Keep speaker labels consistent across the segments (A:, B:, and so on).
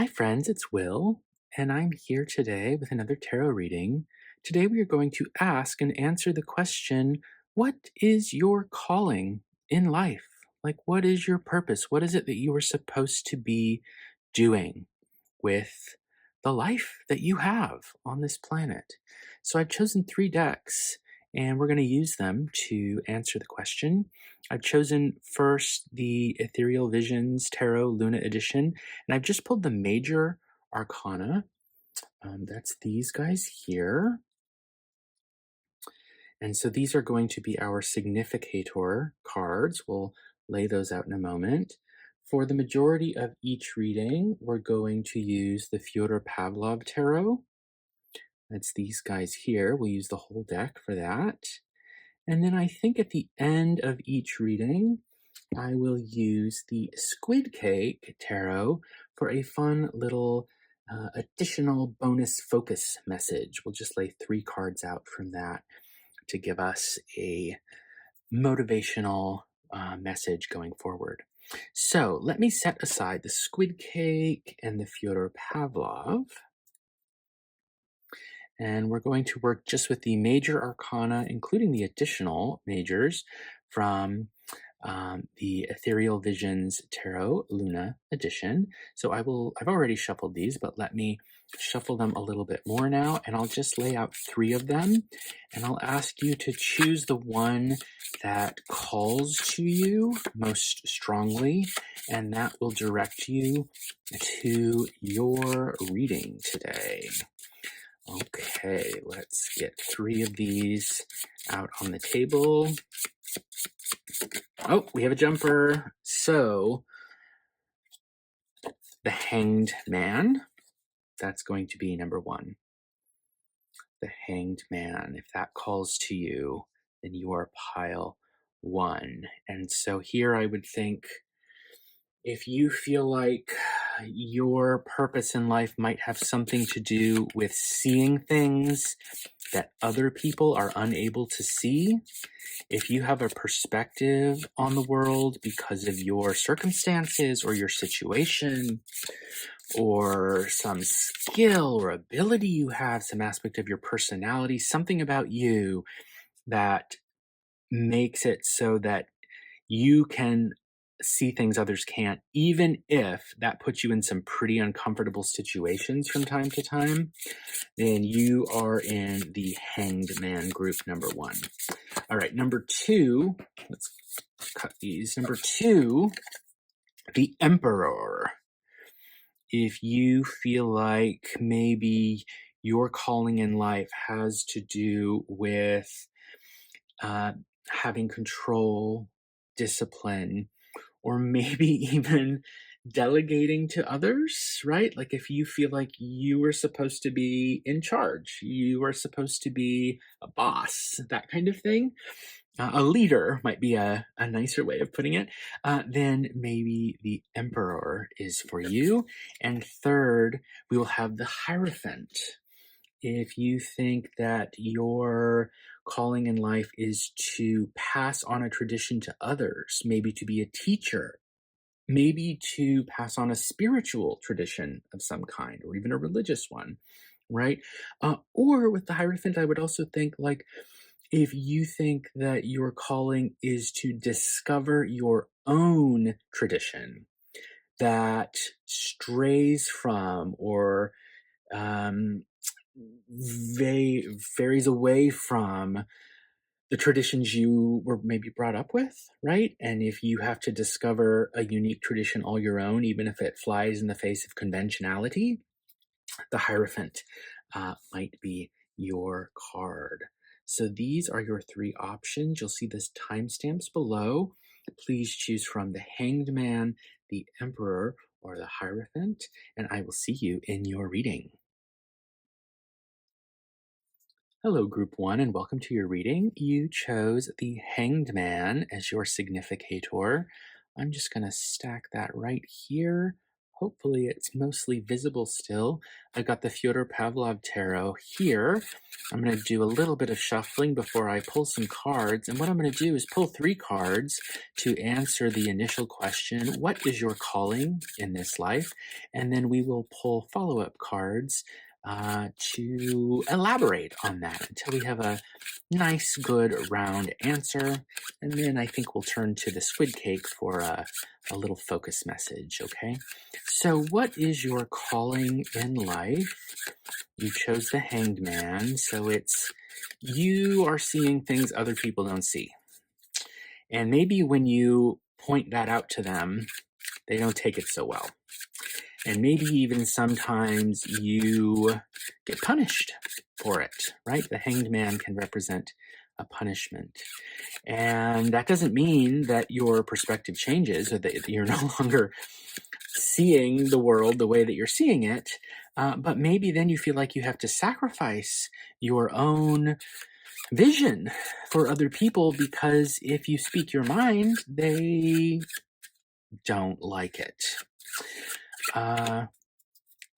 A: Hi, friends, it's Will, and I'm here today with another tarot reading. Today, we are going to ask and answer the question, what is your calling in life? Like, what is your purpose? What is it that you are supposed to be doing with the life that you have on this planet? So, I've chosen three decks, and we're going to use them to answer the question. I've chosen first the Ethereal Visions Tarot Luna Edition, and I've just pulled the major arcana. That's these guys here. And so these are going to be our significator cards. We'll lay those out in a moment. For the majority of each reading, we're going to use the Fyodor Pavlov Tarot. That's these guys here. We'll use the whole deck for that. And then I think at the end of each reading, I will use the Squid Cake Tarot for a fun little additional bonus focus message. We'll just lay three cards out from that to give us a motivational message going forward. So let me set aside the Squid Cake and the Fyodor Pavlov. And we're going to work just with the major arcana, including the additional majors from the Ethereal Visions Tarot Luna Edition. So I've already shuffled these, but let me shuffle them a little bit more now, and I'll just lay out three of them, and I'll ask you to choose the one that calls to you most strongly, and that will direct you to your reading today. Okay, let's get three of these out on the table. Oh, we have a jumper. So, the Hanged Man, that's going to be number one. The Hanged Man, if that calls to you, then you are pile one. And so here I would think, if you feel like your purpose in life might have something to do with seeing things that other people are unable to see, if you have a perspective on the world because of your circumstances or your situation, or some skill or ability you have, some aspect of your personality, something about you that makes it so that you can see things others can't, even if that puts you in some pretty uncomfortable situations from time to time, then you are in the Hanged Man group, number one. All right, number two, let's cut these. Number two, the Emperor. If you feel like maybe your calling in life has to do with having control, discipline, or maybe even delegating to others, right? Like if you feel like you were supposed to be in charge, you were supposed to be a boss, that kind of thing. A leader might be a nicer way of putting it. Then maybe the Emperor is for you. And third, we will have the Hierophant. If you think that your calling in life is to pass on a tradition to others, maybe to be a teacher, maybe to pass on a spiritual tradition of some kind, or even a religious one, right? Or with the Hierophant, I would also think like, if you think that your calling is to discover your own tradition that strays from or um, varies away from the traditions you were maybe brought up with, right? And if you have to discover a unique tradition all your own, even if it flies in the face of conventionality, the Hierophant might be your card. So these are your three options. You'll see this timestamps below. Please choose from the Hanged Man, the Emperor, or the Hierophant, and I will see you in your reading. Hello, Group 1, and welcome to your reading. You chose the Hanged Man as your significator. I'm just going to stack that right here Hopefully it's mostly visible still. I've got the Fyodor Pavlov tarot here. I'm going to do a little bit of shuffling before I pull some cards. And what I'm going to do is pull 3 cards to answer the initial question, what is your calling in this life? And then we will pull follow-up cards to elaborate on that until we have a nice, good, round answer. And then I think we'll turn to the squid cake for a little focus message, okay? So what is your calling in life? You chose the Hanged Man, so it's you are seeing things other people don't see. And maybe when you point that out to them, they don't take it so well. And maybe even sometimes you get punished for it, right? The Hanged Man can represent a punishment. And that doesn't mean that your perspective changes or that you're no longer seeing the world the way that you're seeing it. But maybe then you feel like you have to sacrifice your own vision for other people because if you speak your mind, they don't like it.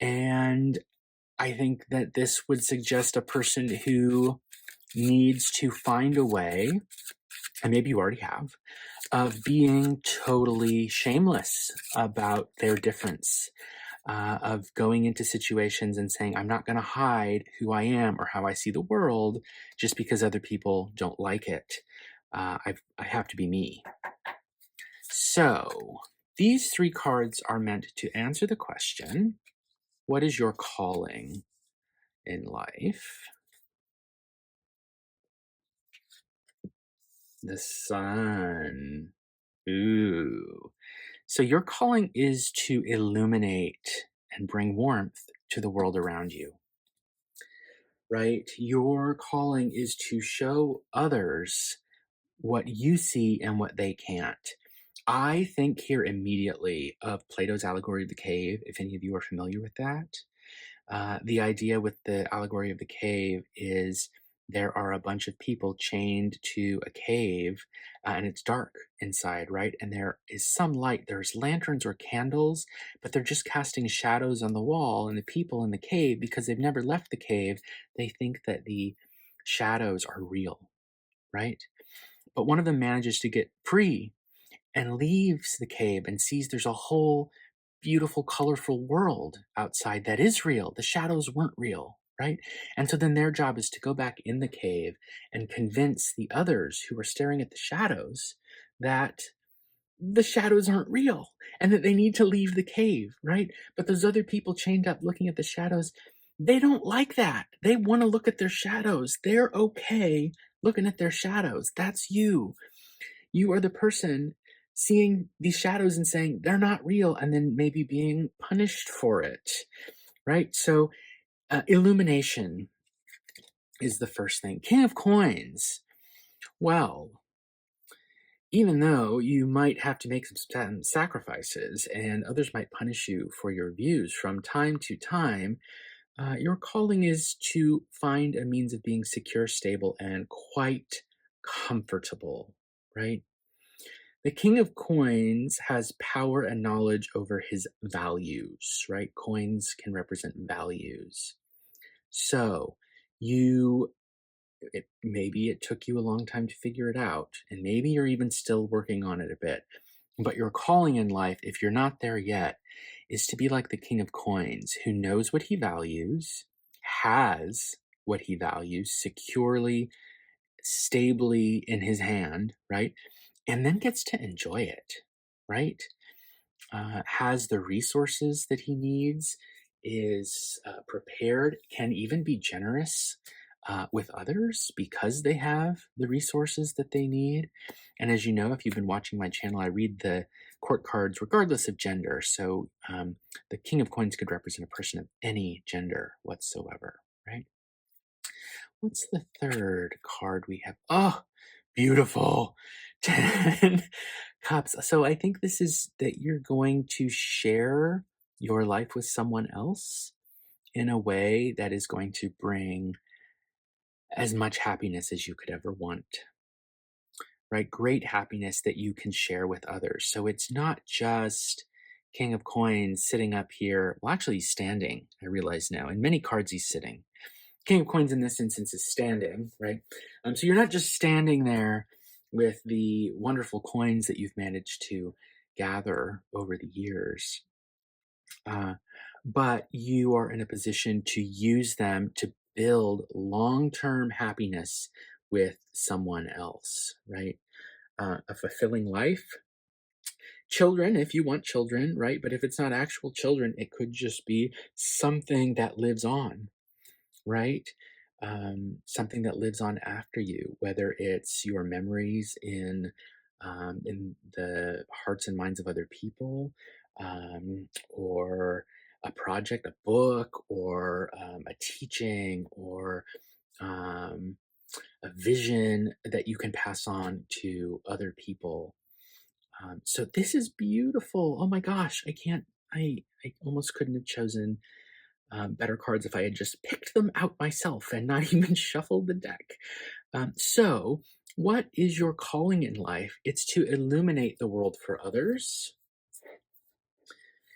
A: And I think that this would suggest a person who needs to find a way, and maybe you already have, of being totally shameless about their difference, of going into situations and saying, I'm not going to hide who I am or how I see the world just because other people don't like it. I have to be me. So these 3 cards are meant to answer the question, what is your calling in life? The Sun. Ooh. So your calling is to illuminate and bring warmth to the world around you, right? Your calling is to show others what you see and what they can't. I think here immediately of Plato's allegory of the cave, if any of you are familiar with that. The idea with the allegory of the cave is there are a bunch of people chained to a cave and it's dark inside, right? And there is some light. There's lanterns or candles, but they're just casting shadows on the wall. And the people in the cave, because they've never left the cave, they think that the shadows are real, right? But one of them manages to get free and leaves the cave and sees there's a whole beautiful, colorful world outside that is real. The shadows weren't real, right? And so then their job is to go back in the cave and convince the others who are staring at the shadows that the shadows aren't real and that they need to leave the cave, right? But those other people chained up looking at the shadows, they don't like that. They want to look at their shadows. They're okay looking at their shadows. That's you. You are the person seeing these shadows and saying they're not real and then maybe being punished for it, right? So illumination is the first thing. King of Coins. Well, even though you might have to make some sacrifices and others might punish you for your views from time to time, your calling is to find a means of being secure, stable, and quite comfortable, right? The King of Coins has power and knowledge over his values, right? Coins can represent values. So maybe it took you a long time to figure it out, and maybe you're even still working on it a bit. But your calling in life, if you're not there yet, is to be like the King of Coins, who knows what he values, has what he values securely, stably in his hand, right? And then gets to enjoy it, right? Has the resources that he needs, is prepared, can even be generous with others because they have the resources that they need. And as you know, if you've been watching my channel, I read the court cards regardless of gender. So the King of Coins could represent a person of any gender whatsoever, right? What's the third card we have? Oh, beautiful. 10 cups. So I think this is that you're going to share your life with someone else in a way that is going to bring as much happiness as you could ever want, right? Great happiness that you can share with others. So it's not just King of Coins sitting up here. Well, actually, he's standing. I realize now. In many cards, he's sitting. King of Coins in this instance is standing, right? So you're not just standing there with the wonderful coins that you've managed to gather over the years, uh, but you are in a position to use them to build long-term happiness with someone else, right? A fulfilling life. Children, if you want children, right? But if it's not actual children, it could just be something that lives on, right? Something that lives on after you, whether it's your memories in the hearts and minds of other people, or a project, a book, or a teaching, or um, a vision that you can pass on to other people. So this is beautiful. Oh my gosh, I can't. I almost couldn't have chosen better cards if I had just picked them out myself and not even shuffled the deck. So, what is your calling in life? It's to illuminate the world for others,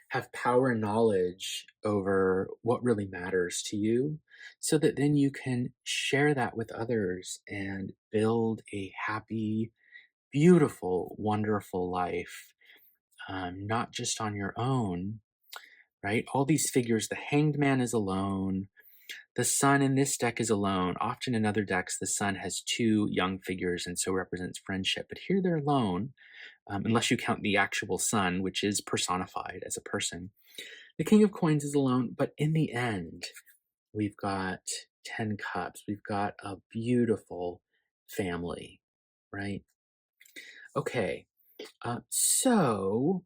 A: have power and knowledge over what really matters to you, so that then you can share that with others and build a happy, beautiful, wonderful life, not just on your own, right? All these figures, the Hanged Man is alone. The sun in this deck is alone. Often in other decks, the sun has two young figures and so represents friendship. But here they're alone, unless you count the actual sun, which is personified as a person. The King of Coins is alone, but in the end, we've got 10 cups. We've got a beautiful family, right? Okay, so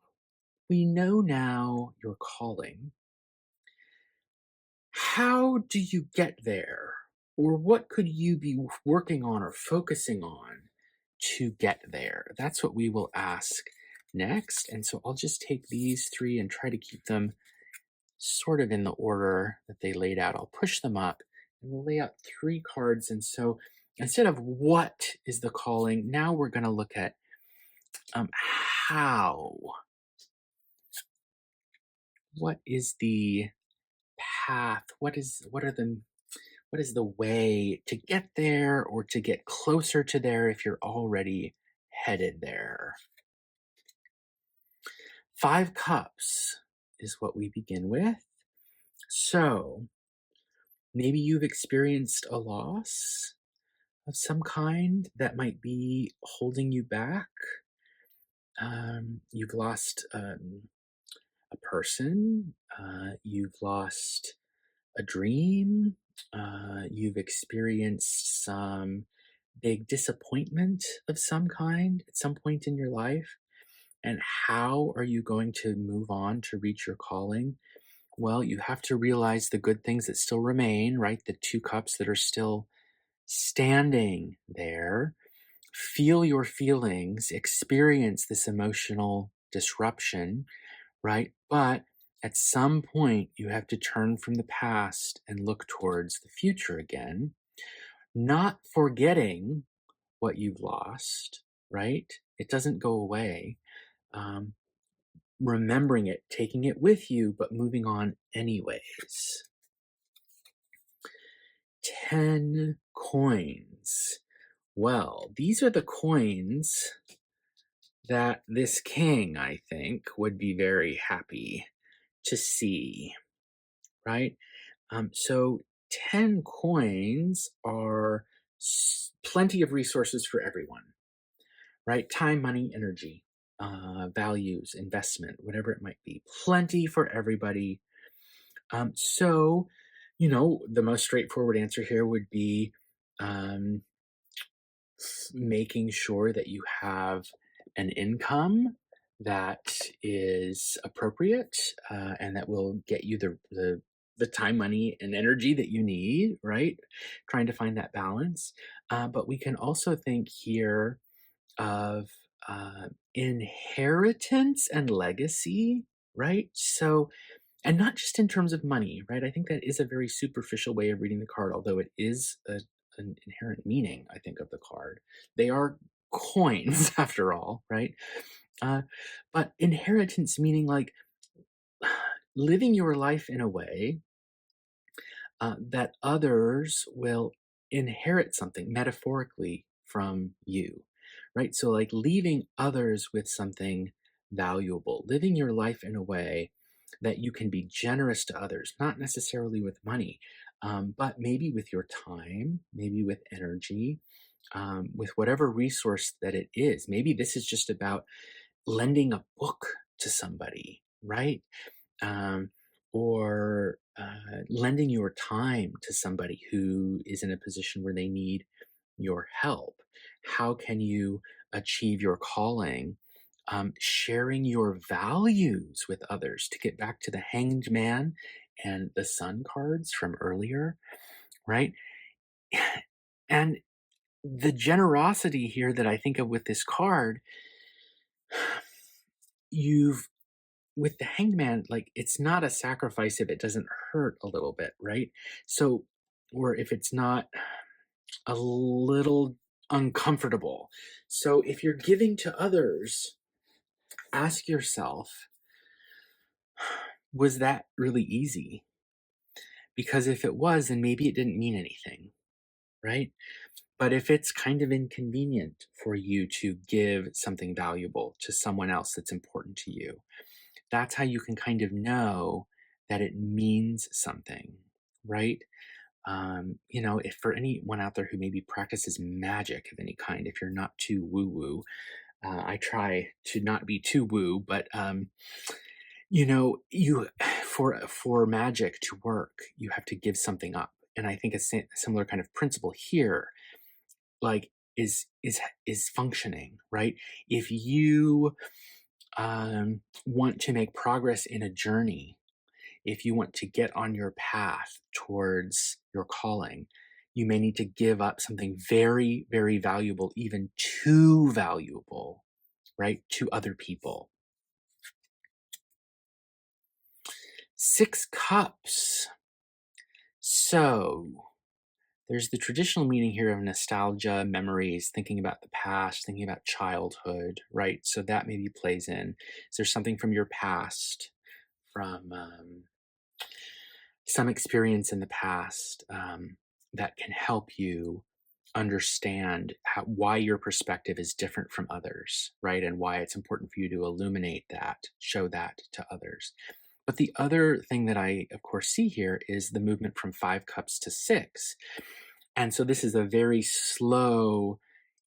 A: we know now your calling. How do you get there? Or what could you be working on or focusing on to get there? That's what we will ask next. And so I'll just take these three and try to keep them sort of in the order that they laid out. I'll push them up and we'll lay out three cards. And so instead of what is the calling, now we're going to look at how. What is the path? What is the way to get there or to get closer to there if you're already headed there? 5 cups is what we begin with. So maybe you've experienced a loss of some kind that might be holding you back. You've lost a person, you've lost a dream, you've experienced some big disappointment of some kind at some point in your life. And how are you going to move on to reach your calling? Well, you have to realize the good things that still remain, right? The 2 cups that are still standing there. Feel your feelings, experience this emotional disruption, right? But at some point, you have to turn from the past and look towards the future again, not forgetting what you've lost, right? It doesn't go away. Um, Remembering it, taking it with you, but moving on anyways. 10 coins. Well, these are the coins that this king, I think, would be very happy to see, right? So 10 coins are plenty of resources for everyone, right? Time, money, energy, values, investment, whatever it might be. Plenty for everybody. So, the most straightforward answer here would be um, making sure that you have an income that is appropriate, and that will get you the time, money, and energy that you need, right? Trying to find that balance. But we can also think here of inheritance and legacy, right? So, and not just in terms of money, right? I think that is a very superficial way of reading the card, although it is an inherent meaning, I think, of the card. They are coins, after all, right? Uh, but inheritance meaning like living your life in a way that others will inherit something metaphorically from you, right? So, like leaving others with something valuable, living your life in a way that you can be generous to others, not necessarily with money, but maybe with your time, maybe with energy, with whatever resource that it is. Maybe this is just about lending a book to somebody, right? um, or lending your time to somebody who is in a position where they need your help. How can you achieve your calling? Sharing your values with others, to get back to the Hanged Man and the Sun cards from earlier, right? And the generosity here that I think of with this card, you've with the hangman, like it's not a sacrifice if it doesn't hurt a little bit, right? So, or if it's not a little uncomfortable. So, if you're giving to others, ask yourself, was that really easy? Because if it was, then maybe it didn't mean anything, right? But if it's kind of inconvenient for you to give something valuable to someone else that's important to you, that's how you can kind of know that it means something, right? If for anyone out there who maybe practices magic of any kind, if you're not too woo woo, I try to not be too woo, but you for magic to work, you have to give something up, and I think a similar kind of principle here, like is functioning, right? If you want to make progress in a journey, if you want to get on your path towards your calling, you may need to give up something very, very valuable, even too valuable, right, to other people. 6 cups. So there's the traditional meaning here of nostalgia, memories, thinking about the past, thinking about childhood, right? So that maybe plays in. Is there something from your past, from some experience in the past, that can help you understand why your perspective is different from others, right? And why it's important for you to illuminate that, show that to others. But the other thing that I, of course, see here is the movement from 5 cups to 6. And so this is a very slow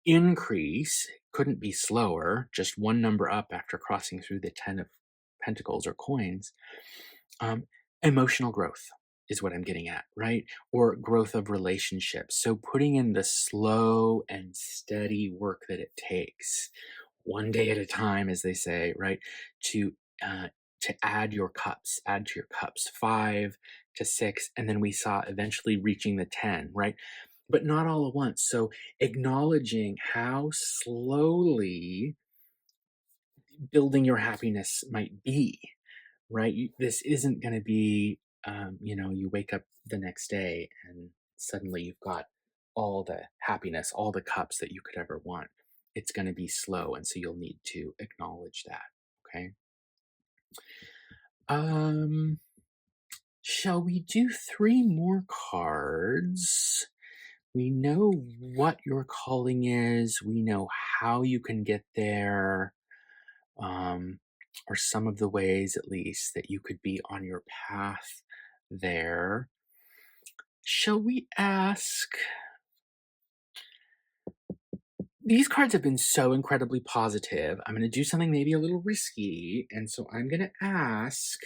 A: increase. Couldn't be slower, just one number up after crossing through the 10 of pentacles or coins. Um, Emotional growth is what I'm getting at, right? Or growth of relationships. So putting in the slow and steady work that it takes, one day at a time, as they say, right? To uh, to add to your cups, 5 to 6, and then we saw eventually reaching the 10, right? But not all at once. So acknowledging how slowly building your happiness might be, right? This isn't going to be, you wake up the next day and suddenly you've got all the happiness, all the cups that you could ever want. It's going to be slow. And so you'll need to acknowledge that. Okay. Um, shall we do 3 more cards? We know what your calling is. We know how you can get there. Or some of the ways, at least, that you could be on your path there. Shall we ask? These cards have been so incredibly positive. I'm going to do something maybe a little risky. And so I'm going to ask,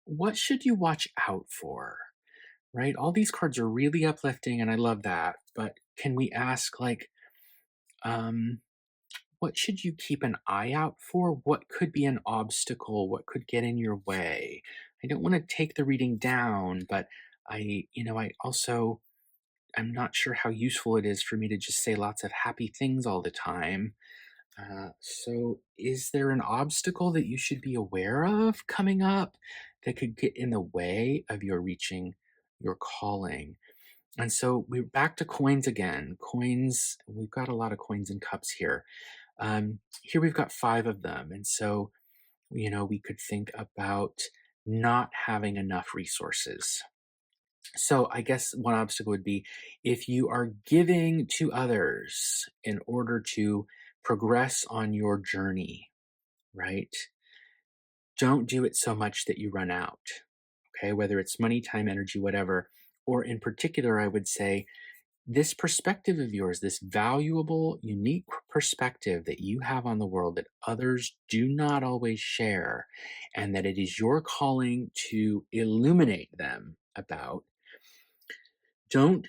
A: what should you watch out for? Right? All these cards are really uplifting, and I love that. But can we ask, like, what should you keep an eye out for? What could be an obstacle? What could get in your way? I don't want to take the reading down, but I also, I'm not sure how useful it is for me to just say lots of happy things all the time. So is there an obstacle that you should be aware of coming up that could get in the way of your reaching your calling? And so we're back to coins again. Coins, we've got a lot of coins and cups here. Here we've got 5 of them. And so, we could think about not having enough resources. So I guess one obstacle would be if you are giving to others in order to progress on your journey, right? Don't do it so much that you run out, okay? Whether it's money, time, energy, whatever. Or in particular, I would say this perspective of yours, this valuable, unique perspective that you have on the world that others do not always share, and that it is your calling to illuminate them about. Don't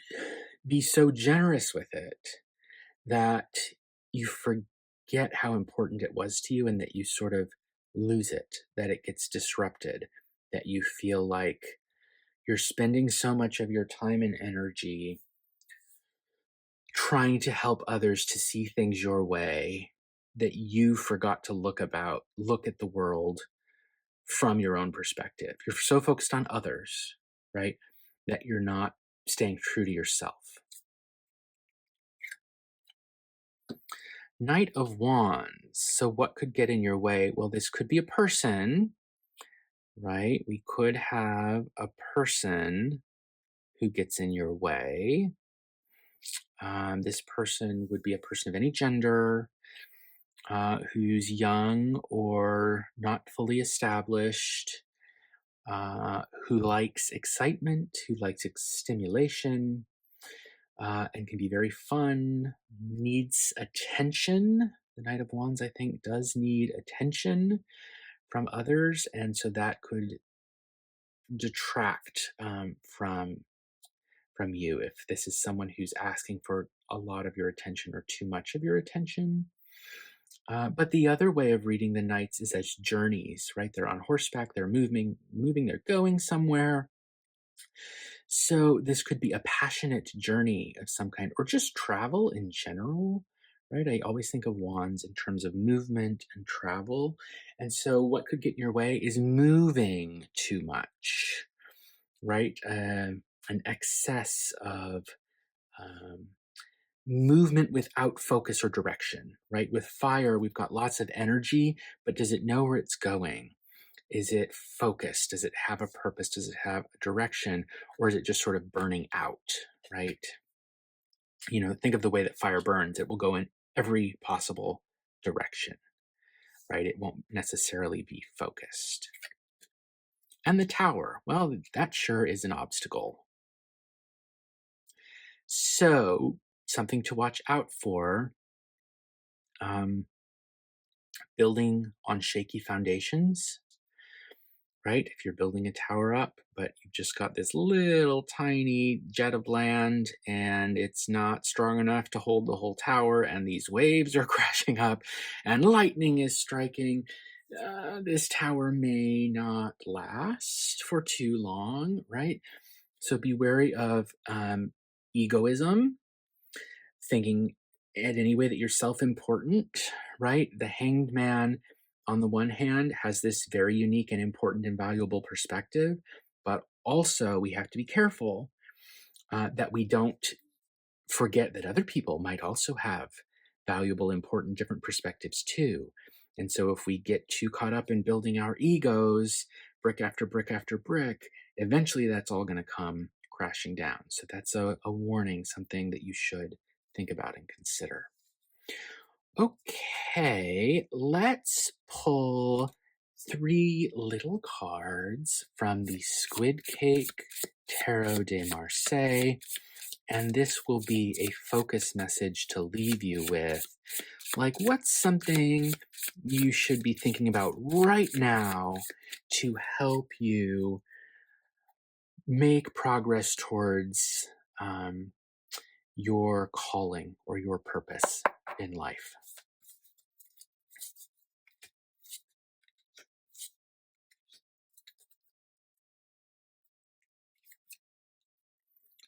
A: be so generous with it that you forget how important it was to you and that you sort of lose it, that it gets disrupted, that you feel like you're spending so much of your time and energy trying to help others to see things your way that you forgot to look at the world from your own perspective. You're so focused on others, right? That you're not staying true to yourself. Knight of Wands. So what could get in your way? Well, this could be a person, right? We could have a person who gets in your way. This person would be a person of any gender, who's young or not fully established, who likes excitement, who likes stimulation, and can be very fun, needs attention. The Knight of Wands, I think, does need attention from others, and so that could detract from you if this is someone who's asking for a lot of your attention or too much of your attention. But the other way of reading the knights is as journeys, right? They're on horseback, they're moving, they're going somewhere. So this could be a passionate journey of some kind, or just travel in general, right? I always think of wands in terms of movement and travel. And so what could get in your way is moving too much, right? An excess of movement without focus or direction, right? With fire, we've got lots of energy, but does it know where it's going? Is it focused? Does it have a purpose? Does it have a direction? Or is it just sort of burning out, right? You know, think of the way that fire burns. It will go in every possible direction, right? It won't necessarily be focused. And the tower, well, that sure is an obstacle. So something to watch out for, building on shaky foundations, right? If you're building a tower up, but you've just got this little tiny jet of land and it's not strong enough to hold the whole tower, and these waves are crashing up and lightning is striking, this tower may not last for too long, right? So be wary of egoism, thinking in any way that you're self-important, right? The Hanged Man, on the one hand, has this very unique and important and valuable perspective, but also we have to be careful that we don't forget that other people might also have valuable, important, different perspectives too. And so if we get too caught up in building our egos, brick after brick after brick, eventually that's all going to come crashing down. So that's a warning, something that you should think about and consider. Okay, let's pull 3 little cards from the Squid Cake Tarot de Marseille, and this will be a focus message to leave you with. Like, what's something you should be thinking about right now to help you make progress towards your calling or your purpose in life?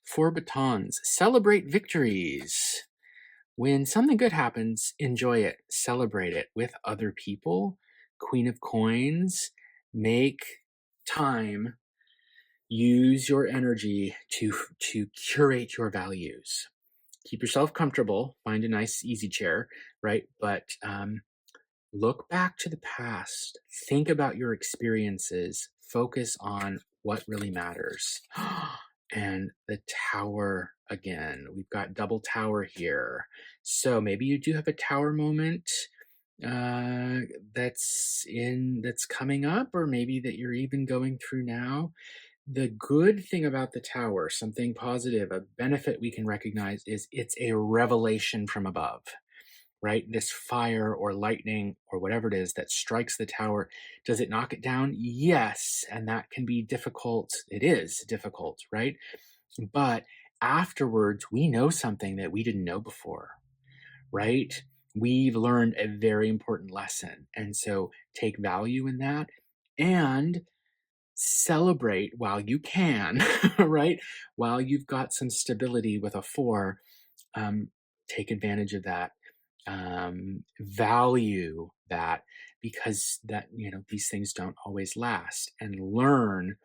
A: Four batons. Celebrate victories. When something good happens, enjoy it. Celebrate it with other people. Queen of Coins. Make time. Use your energy to curate your values. Keep yourself comfortable. Find a nice, easy chair, right? But Look back to the past, think about your experiences, focus on what really matters. And the tower again. We've got double tower here. So maybe you do have a tower moment uh that's coming up, or maybe that you're even going through now. The good thing about the tower, something positive, a benefit we can recognize, is it's a revelation from above, right? This fire or lightning or whatever it is that strikes the tower, does it knock it down? Yes. And that can be difficult. It is difficult, right? But afterwards, we know something that we didn't know before, right? We've learned a very important lesson. And so take value in that and celebrate while you can, right? While you've got some stability with a four, um, take advantage of that, value that, because that, these things don't always last, and learn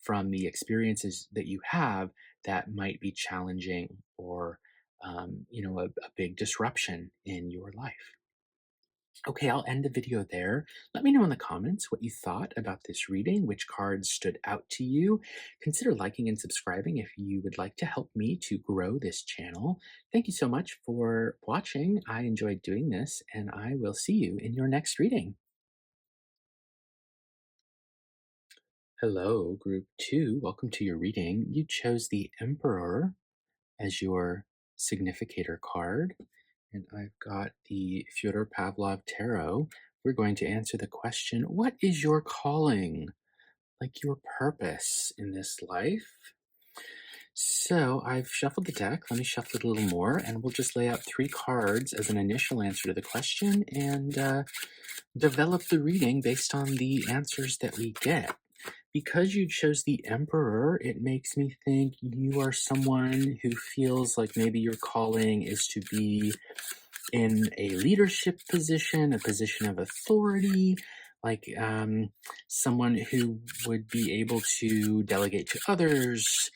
A: from the experiences that you have that might be challenging, or a big disruption in your life. Okay, I'll end the video there. Let me know in the comments what you thought about this reading, which cards stood out to you. Consider liking and subscribing if you would like to help me to grow this channel. Thank you so much for watching. I enjoyed doing this, and I will see you in your next reading. Hello, group 2. Welcome to your reading. You chose the Emperor as your significator card, and I've got the Fyodor Pavlov Tarot. We're going to answer the question, what is your calling? Like your purpose in this life? So I've shuffled the deck. Let me shuffle it a little more, and we'll just lay out 3 cards as an initial answer to the question, and develop the reading based on the answers that we get. Because you chose the Emperor, it makes me think you are someone who feels like maybe your calling is to be in a leadership position, a position of authority, like someone who would be able to delegate to others,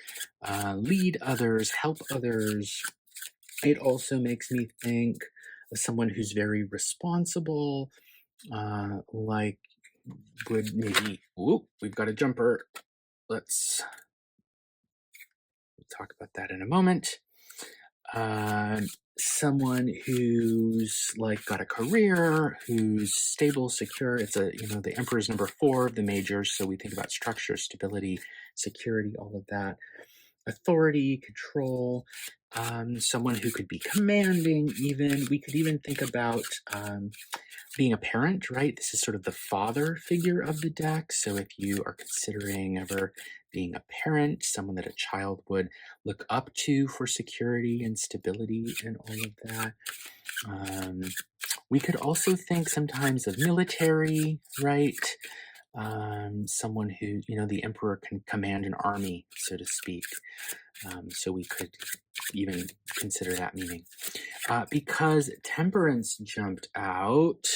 A: lead others, help others. It also makes me think of someone who's very responsible, like would maybe, whoop, we've got a jumper. Let's talk about that in a moment. Someone who's like got a career, who's stable, secure. It's the Emperor's number 4 of the majors, so we think about structure, stability, security, all of that. Authority, control. Someone who could be commanding. Even we could even think about being a parent, right? This is sort of the father figure of the deck. So if you are considering ever being a parent, someone that a child would look up to for security and stability and all of that. We could also think sometimes of military, right? Someone who, the emperor can command an army, so to speak. So we could even consider that meaning. Because temperance jumped out,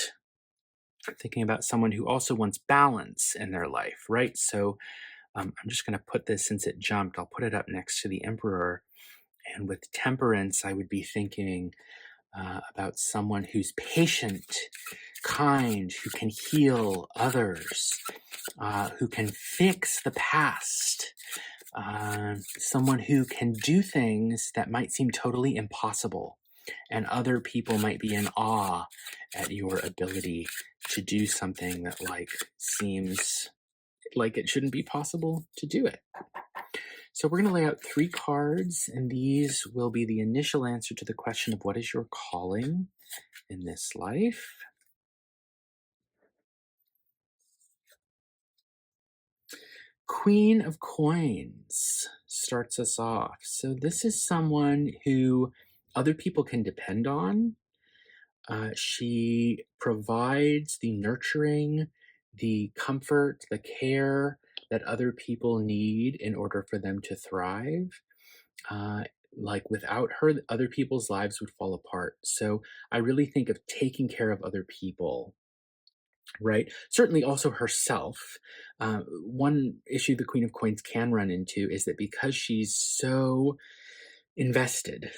A: thinking about someone who also wants balance in their life, right? So I'm just going to put this, since it jumped, I'll put it up next to the emperor. And with temperance, I would be thinking about someone who's patient, kind, who can heal others, who can fix the past, someone who can do things that might seem totally impossible, and other people might be in awe at your ability to do something that seems like it shouldn't be possible to do it. So we're going to lay out 3 cards, and these will be the initial answer to the question of what is your calling in this life. Queen of Coins starts us off. So this is someone who other people can depend on. She provides the nurturing, the comfort, the care that other people need in order for them to thrive. Without her, other people's lives would fall apart. So I really think of taking care of other people, right? Certainly also herself. One issue the Queen of Coins can run into is that because she's so invested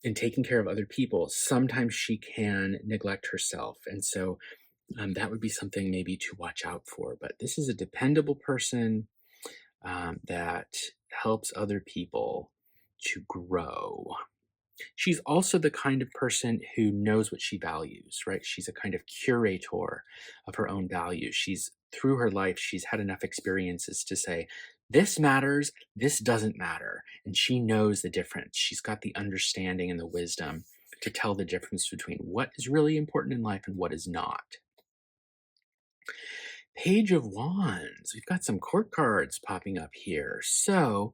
A: in taking care of other people, sometimes she can neglect herself. And so That would be something maybe to watch out for. But this is a dependable person that helps other people to grow. She's also the kind of person who knows what she values, right? She's a kind of curator of her own values. Through her life, she's had enough experiences to say, this matters, this doesn't matter. And she knows the difference. She's got the understanding and the wisdom to tell the difference between what is really important in life and what is not. Page of Wands. We've got some court cards popping up here. So,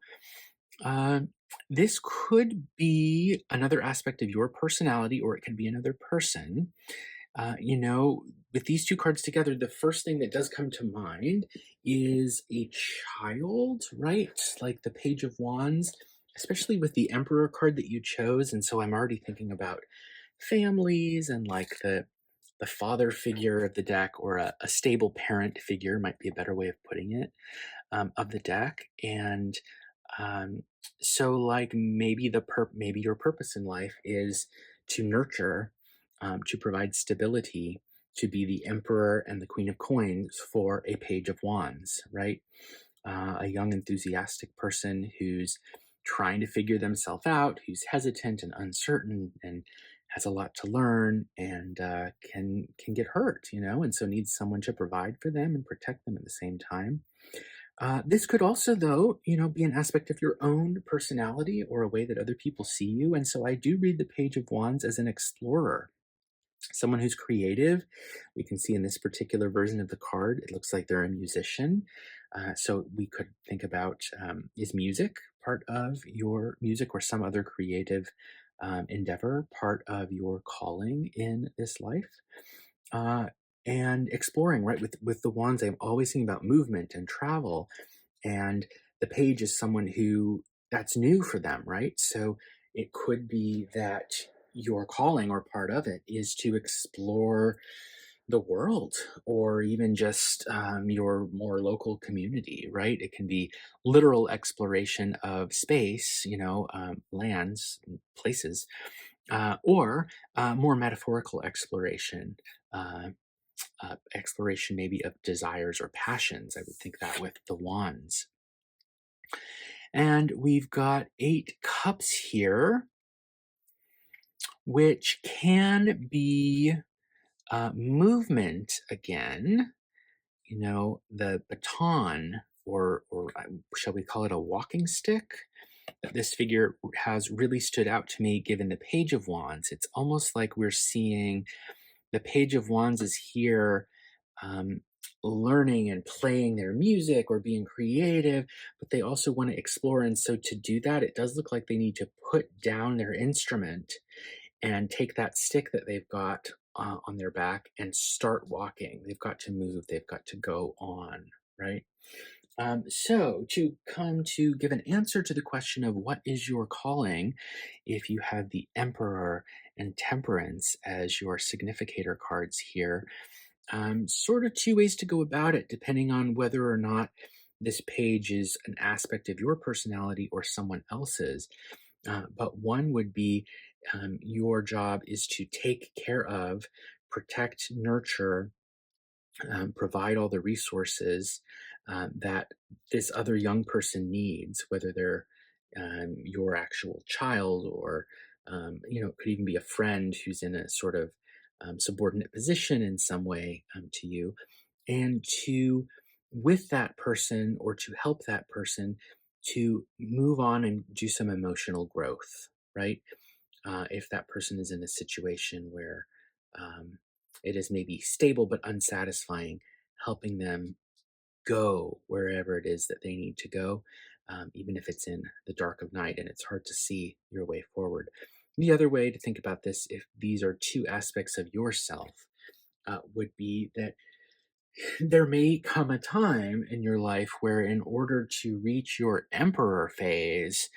A: uh, this could be another aspect of your personality, or it could be another person. With these two cards together, the first thing that does come to mind is a child, right? Like the Page of Wands, especially with the Emperor card that you chose. And so I'm already thinking about families and like the father figure of the deck, or a stable parent figure might be a better way of putting it, of the deck. And um, so like maybe your purpose in life is to nurture, to provide stability, to be the Emperor and the Queen of Coins for a Page of Wands, right? A young enthusiastic person who's trying to figure themselves out, who's hesitant and uncertain and has a lot to learn, and can get hurt, and so needs someone to provide for them and protect them at the same time. This could also, though, be an aspect of your own personality or a way that other people see you. And so I do read the Page of Wands as an explorer, someone who's creative. We can see in this particular version of the card, it looks like they're a musician. So we could think about, is music part of your music, or some other creative endeavor part of your calling in this life? Uh, and exploring, right? With the wands, I'm always thinking about movement and travel, and the page is someone who that's new for them, right? So it could be that your calling, or part of it, is to explore the world, or even just your more local community, right? It can be literal exploration of space, lands, places, or more metaphorical exploration maybe of desires or passions. I would think that with the wands. And we've got 8 cups here, which can be movement again. The baton, or shall we call it a walking stick, that this figure has really stood out to me given the Page of Wands. It's almost like we're seeing the Page of Wands is here, um, learning and playing their music or being creative, but they also want to explore. And so to do that, it does look like they need to put down their instrument and take that stick that they've got on their back and start walking. They've got to move, they've got to go on, right? So to come to give an answer to the question of what is your calling, if you have the Emperor and Temperance as your significator cards here, sort of 2 ways to go about it, depending on whether or not this page is an aspect of your personality or someone else's. But one would be, your job is to take care of, protect, nurture, provide all the resources that this other young person needs, whether they're your actual child, or it could even be a friend who's in a sort of subordinate position in some way to you, and to with that person, or to help that person to move on and do some emotional growth, right? If that person is in a situation where um, it is maybe stable but unsatisfying, helping them go wherever it is that they need to go, even if it's in the dark of night and it's hard to see your way forward. The other way to think about this, if these are 2 aspects of yourself, would be that there may come a time in your life where, in order to reach your Emperor phase,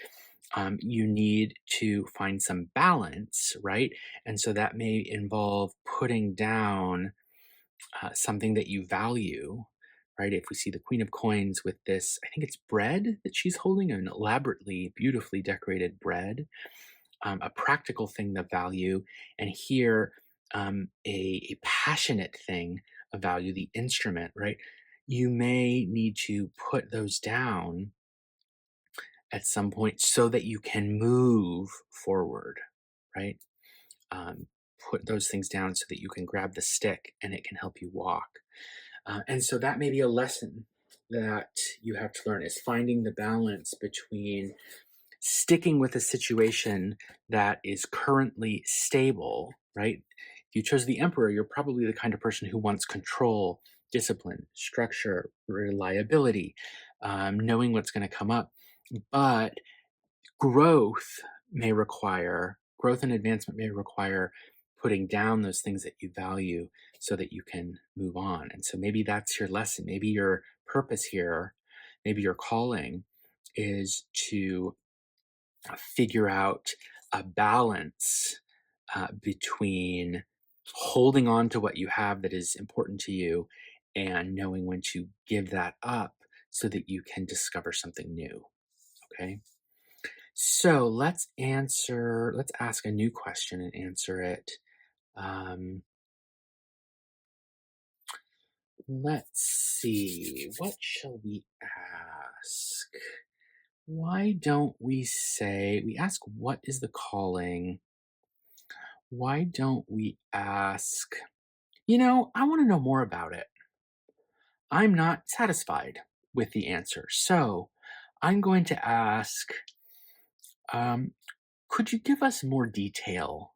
A: you need to find some balance, right? And so that may involve putting down something that you value, right? If we see the Queen of Coins with this, I think it's bread that she's holding, an elaborately, beautifully decorated bread, a practical thing to value. And here, a passionate thing of value, the instrument, right? You may need to put those down at some point so that you can move forward, right? Um, put those things down so that you can grab the stick and it can help you walk. And so that may be a lesson that you have to learn, is finding the balance between sticking with a situation that is currently stable, right? If you chose the emperor, you're probably the kind of person who wants control, discipline, structure, reliability, knowing what's going to come up. But growth growth and advancement may require putting down those things that you value so that you can move on. And so maybe that's your lesson. Maybe your purpose here, maybe your calling is to figure out a balance between holding on to what you have that is important to you and knowing when to give that up so that you can discover something new. Okay. So let's ask a new question and answer it. Um, let's see, what shall we ask? Why don't we ask what is the calling? Why don't we ask, I want to know more about it. I'm not satisfied with the answer. So I'm going to ask, um, could you give us more detail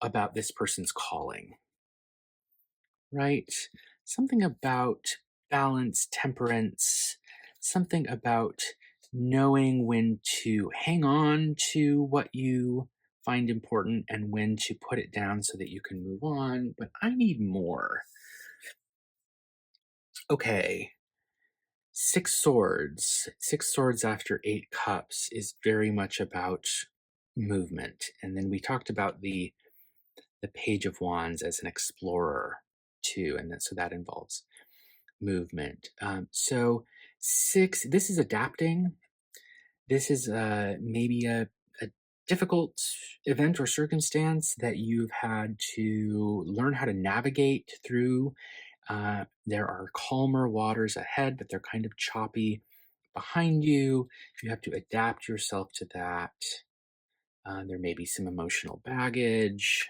A: about this person's calling? Right? Something about balance, temperance, something about knowing when to hang on to what you find important and when to put it down so that you can move on. But I need more. Okay. Six Swords. Six Swords after Eight Cups is very much about movement. And then we talked about the Page of Wands as an explorer too, and so that involves movement. So six, this is adapting. This is maybe a difficult event or circumstance that you've had to learn how to navigate through. There are calmer waters ahead, but they're kind of choppy behind you. You have to adapt yourself to that. There may be some emotional baggage.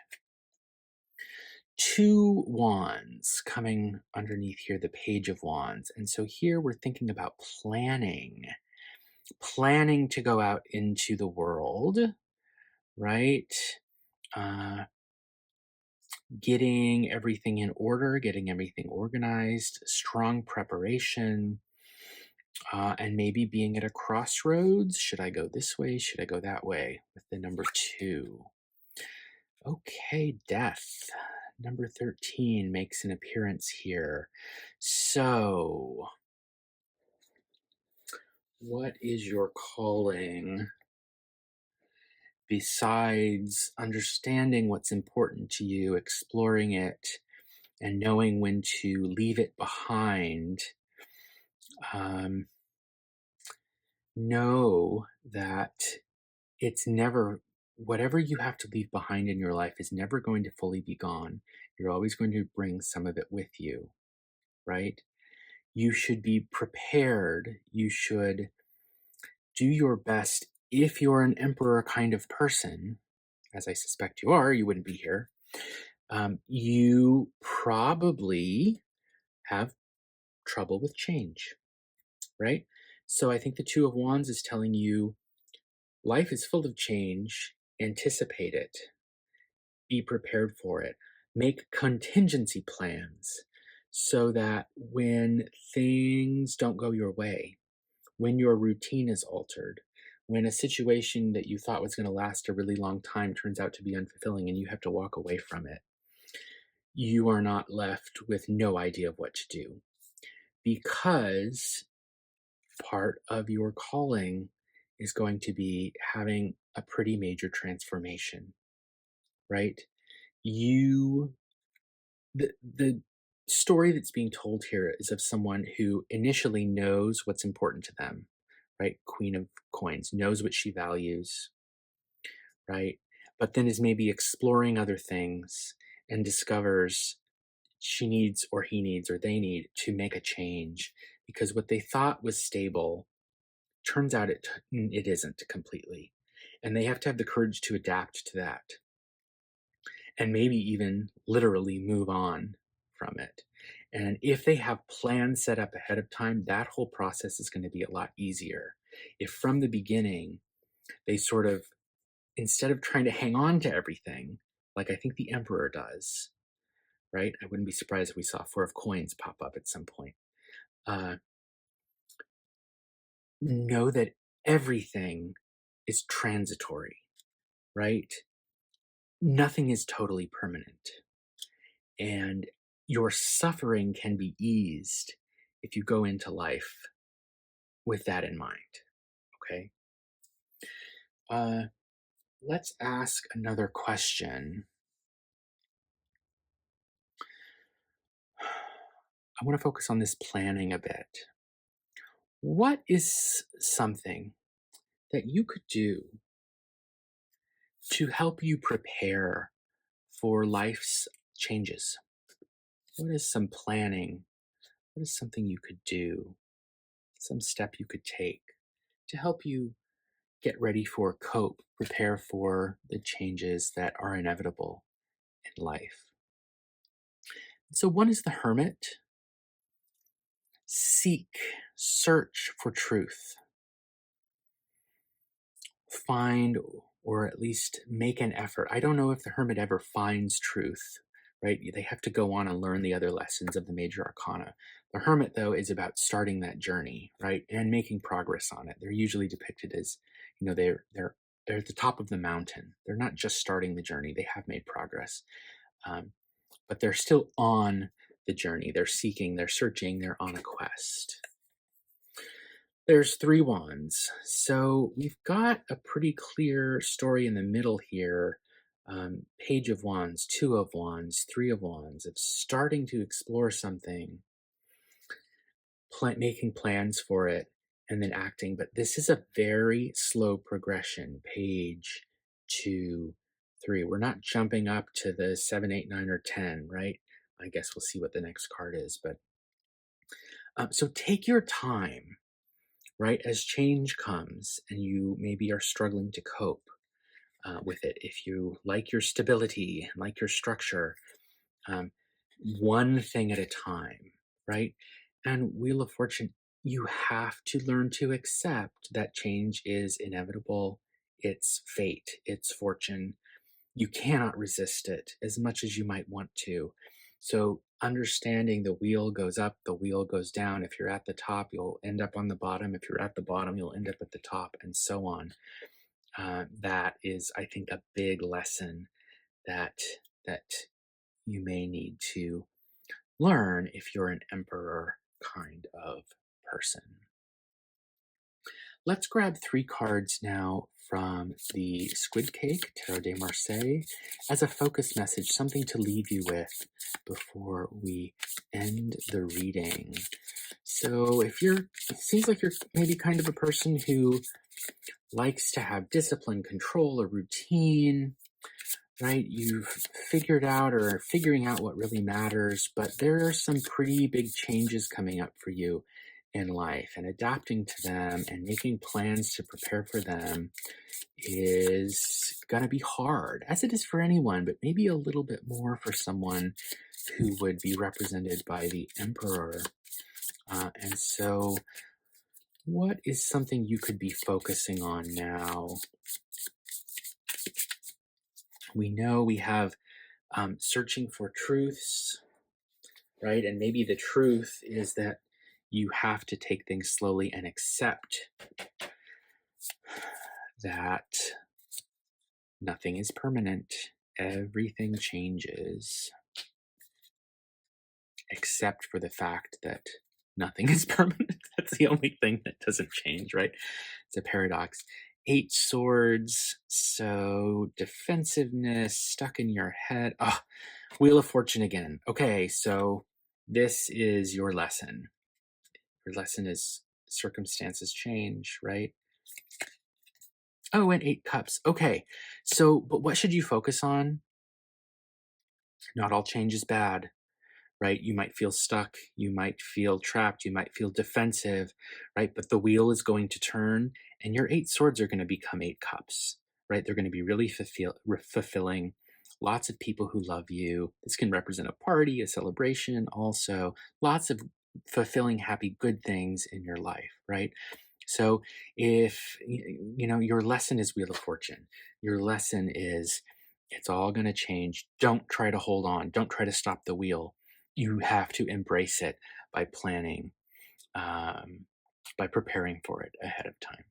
A: Two wands coming underneath here, the Page of Wands. And so here we're thinking about planning to go out into the world, right? Uh, getting everything in order, getting everything organized, strong preparation, and maybe being at a crossroads. Should I go this way? Should I go that way? With the number two. Okay, Death. Number 13 makes an appearance here. So, what is your calling besides understanding what's important to you, exploring it, and knowing when to leave it behind? Know that it's never, whatever you have to leave behind in your life is never going to fully be gone. You're always going to bring some of it with you, right? You should be prepared. You should do your best. If you're an emperor kind of person, as I suspect you are, you wouldn't be here. You probably have trouble with change, right? So I think the Two of Wands is telling you life is full of change. Anticipate it. Be prepared for it. Make contingency plans so that when things don't go your way, when your routine is altered, when a situation that you thought was going to last a really long time turns out to be unfulfilling and you have to walk away from it, you are not left with no idea of what to do. Because part of your calling is going to be having a pretty major transformation, right? The story that's being told here is of someone who initially knows what's important to them, right? Queen of Coins knows what she values, right? But then is maybe exploring other things and discovers she needs or he needs or they need to make a change because what they thought was stable turns out it isn't completely. And they have to have the courage to adapt to that and maybe even literally move on from it. And if they have plans set up ahead of time, that whole process is going to be a lot easier. If from the beginning, they sort of, instead of trying to hang on to everything, like I think the emperor does, right? I wouldn't be surprised if we saw 4 of coins pop up at some point. Know that everything is transitory, right? Nothing is totally permanent. And your suffering can be eased if you go into life with that in mind, okay? Let's ask another question. I want to focus on this planning a bit. What is something that you could do to help you prepare for life's changes? What is some planning? What is something you could do? Some step you could take to help you get ready for, cope, prepare for the changes that are inevitable in life. So one is the hermit. Seek, search for truth. Find, or at least make an effort. I don't know if the hermit ever finds truth, right? They have to go on and learn the other lessons of the major arcana. The hermit, though, is about starting that journey, right? And making progress on it. They're usually depicted as, they're at the top of the mountain. They're not just starting the journey. They have made progress. But they're still on the journey. They're seeking, they're searching, they're on a quest. There's 3 wands. So we've got a pretty clear story in the middle here. Page of Wands, 2 of Wands, 3 of Wands, of starting to explore something, making plans for it, and then acting. But this is a very slow progression. Page 2, 3. We're not jumping up to the 7, 8, 9, or 10, right? I guess we'll see what the next card is. But so take your time, right? As change comes and you maybe are struggling to cope with it. If you like your stability, like your structure, one thing at a time, right? And Wheel of Fortune, you have to learn to accept that change is inevitable. It's fate, it's fortune. You cannot resist it as much as you might want to. So understanding the wheel goes up, the wheel goes down. If you're at the top, you'll end up on the bottom. If you're at the bottom, you'll end up at the top, and so on. That is, I think, a big lesson that you may need to learn if you're an emperor kind of person. Let's grab 3 cards now from the Squid Cake, Tarot de Marseille, as a focus message, something to leave you with before we end the reading. So it seems like you're maybe kind of a person who likes to have discipline, control, a routine, right? You've figured out or are figuring out what really matters, but there are some pretty big changes coming up for you in life, and adapting to them and making plans to prepare for them is going to be hard, as it is for anyone, but maybe a little bit more for someone who would be represented by the Emperor. And so what is something you could be focusing on now? We know we have searching for truths, right? And maybe the truth is that you have to take things slowly and accept that nothing is permanent. Everything changes, except for the fact that nothing is permanent. That's the only thing that doesn't change, right? It's a paradox. 8 swords, so defensiveness, stuck in your head. Oh, Wheel of Fortune again. Okay, so this is your lesson. Your lesson is circumstances change, right? Oh, and 8 cups. Okay, so, but what should you focus on? Not all change is bad, right? You might feel stuck, you might feel trapped, you might feel defensive, right? But the wheel is going to turn and your eight swords are going to become eight cups, right? They're going to be really fulfilling. Lots of people who love you. This can represent a party, a celebration, also lots of fulfilling, happy, good things in your life, right? So if your lesson is Wheel of Fortune, your lesson is it's all going to change. Don't try to hold on. Don't try to stop the wheel. You have to embrace it by planning, um, by preparing for it ahead of time.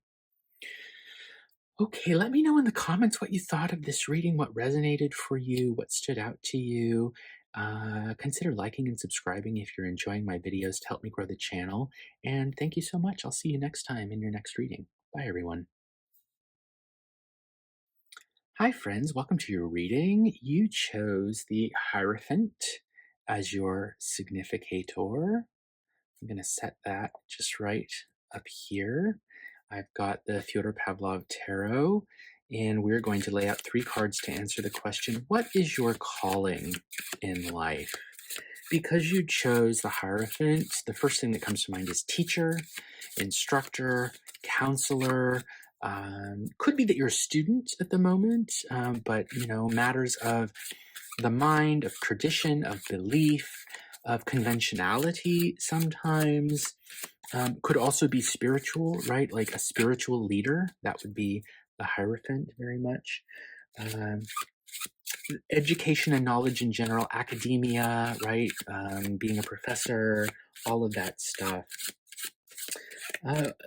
A: Okay, let me know in the comments what you thought of this reading, what resonated for you, what stood out to you. Consider liking and subscribing if you're enjoying my videos to help me grow the channel. And thank you so much. I'll see you next time in your next reading. Bye, everyone. Hi, friends. Welcome to your reading. You chose the Hierophant as your significator. I'm going to set that just right up here. I've got the Fyodor Pavlov Tarot, and we're going to lay out 3 cards to answer the question, what is your calling in life? Because you chose the Hierophant, the first thing that comes to mind is teacher, instructor, counselor. Could be that you're a student at the moment, but matters of the mind, of tradition, of belief, of conventionality sometimes. Could also be spiritual, right? Like a spiritual leader. That would be the Hierophant very much. Education and knowledge in general, academia, right? Being a professor, all of that stuff.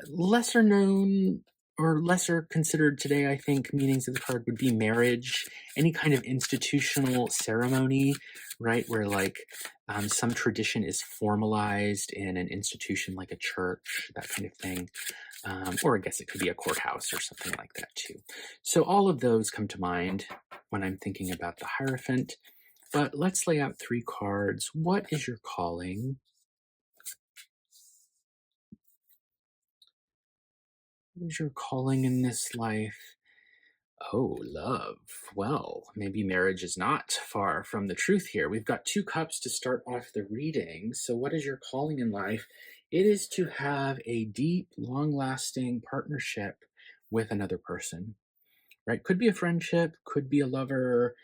A: Lesser known or lesser considered today, I think, meanings of the card would be marriage, any kind of institutional ceremony, right? Where like some tradition is formalized in an institution like a church, that kind of thing. Or I guess it could be a courthouse or something like that too. So all of those come to mind when I'm thinking about the Hierophant. But let's lay out 3 cards. What is your calling? What is your calling in this life? Oh, love. Well, maybe marriage is not far from the truth here. We've got 2 cups to start off the reading. So what is your calling in life? It is to have a deep, long-lasting partnership with another person, right? Could be a friendship, could be a lover,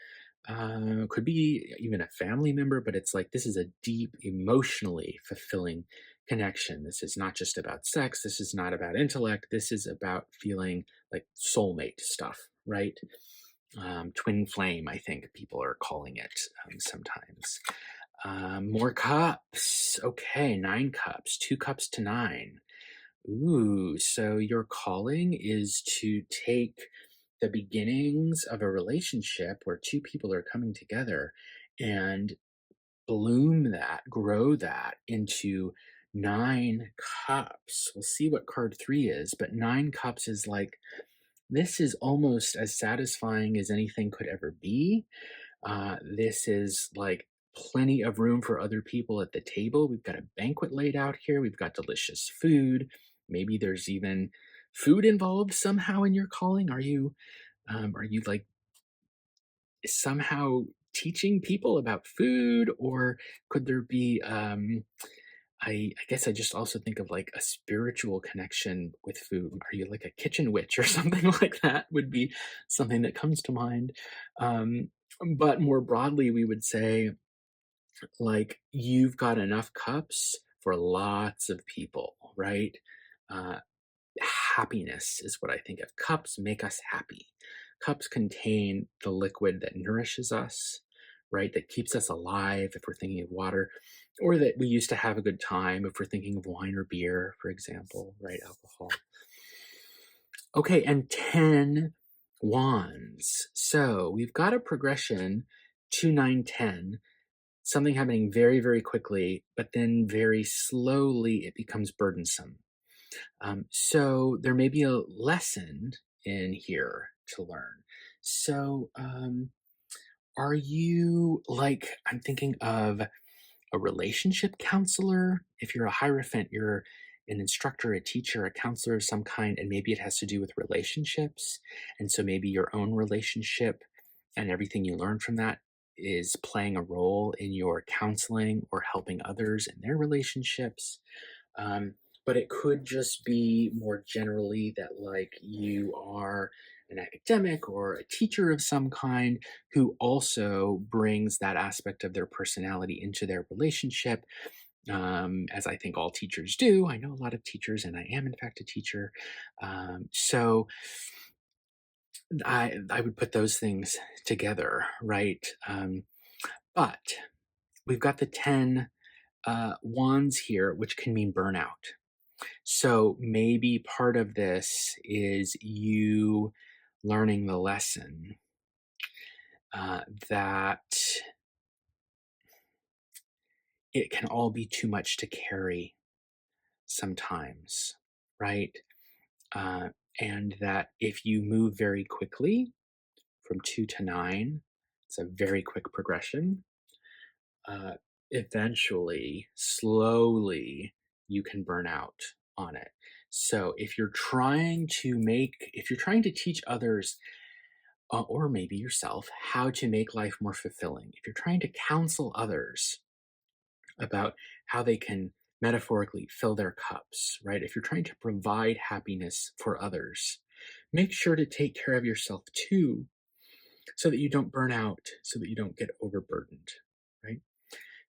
A: could be even a family member, but it's like this is a deep, emotionally fulfilling connection. This is not just about sex. This is not about intellect. This is about feeling like soulmate stuff, right? Twin flame, I think people are calling it sometimes. More cups. Okay, 9 cups, 2 cups to 9. Ooh, so your calling is to take the beginnings of a relationship where 2 people are coming together and bloom that, grow that into 9 cups. We'll see what card 3 is, but 9 cups is like, this is almost as satisfying as anything could ever be. This is like plenty of room for other people at the table. We've got a banquet laid out here. We've got delicious food. Maybe there's even food involved somehow in your calling. Are you like somehow teaching people about food, or could there be I guess I just also think of like a spiritual connection with food. Are you like a kitchen witch or something like that would be something that comes to mind. Um, but more broadly, we would say like you've got enough cups for lots of people, right? Uh, Happiness is what I think of. Cups make us happy. Cups contain the liquid that nourishes us, right? That keeps us alive if we're thinking of water, or that we used to have a good time if we're thinking of wine or beer, for example, right? Alcohol. Okay, and 10 wands. So we've got a progression 2, 9, 10. Something happening very, very quickly, but then very slowly it becomes burdensome. So there may be a lesson in here to learn. So are you like, I'm thinking of a relationship counselor? If you're a Hierophant, you're an instructor, a teacher, a counselor of some kind, and maybe it has to do with relationships. And so maybe your own relationship and everything you learn from that is playing a role in your counseling or helping others in their relationships. Um, but it could just be more generally that, like, you are an academic or a teacher of some kind who also brings that aspect of their personality into their relationship, as I think all teachers do. I know a lot of teachers, and I am, in fact, a teacher. So I would put those things together, right? But we've got the 10 wands here, which can mean burnout. So maybe part of this is you learning the lesson that it can all be too much to carry sometimes, right? Uh, and that if you move very quickly from 2 to 9, it's a very quick progression. Uh, Eventually, slowly, you can burn out on it. So if you're trying to teach others, or maybe yourself, how to make life more fulfilling, if you're trying to counsel others about how they can metaphorically fill their cups, right? If you're trying to provide happiness for others, make sure to take care of yourself too, so that you don't burn out, so that you don't get overburdened, right?